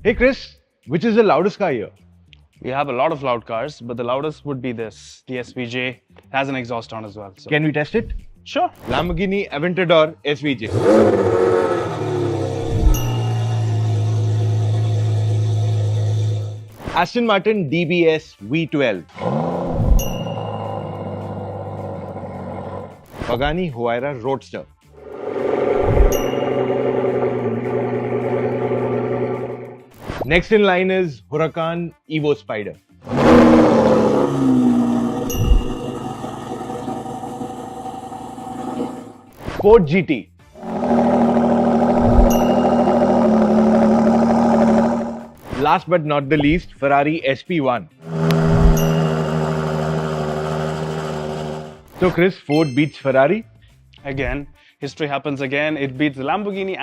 Hey Chris, which is the loudest car here? We have a lot of loud cars, but the loudest would be this, the SVJ. It has an exhaust on as well. So. Can we test it? Sure. Lamborghini Aventador SVJ. Aston Martin DBS V12. Pagani Huayra Roadster. Next in line is Huracan Evo Spider. Ford GT. Last but not the least, Ferrari SP1. So Chris, Ford beats Ferrari? Again, history happens again. It beats the Lamborghini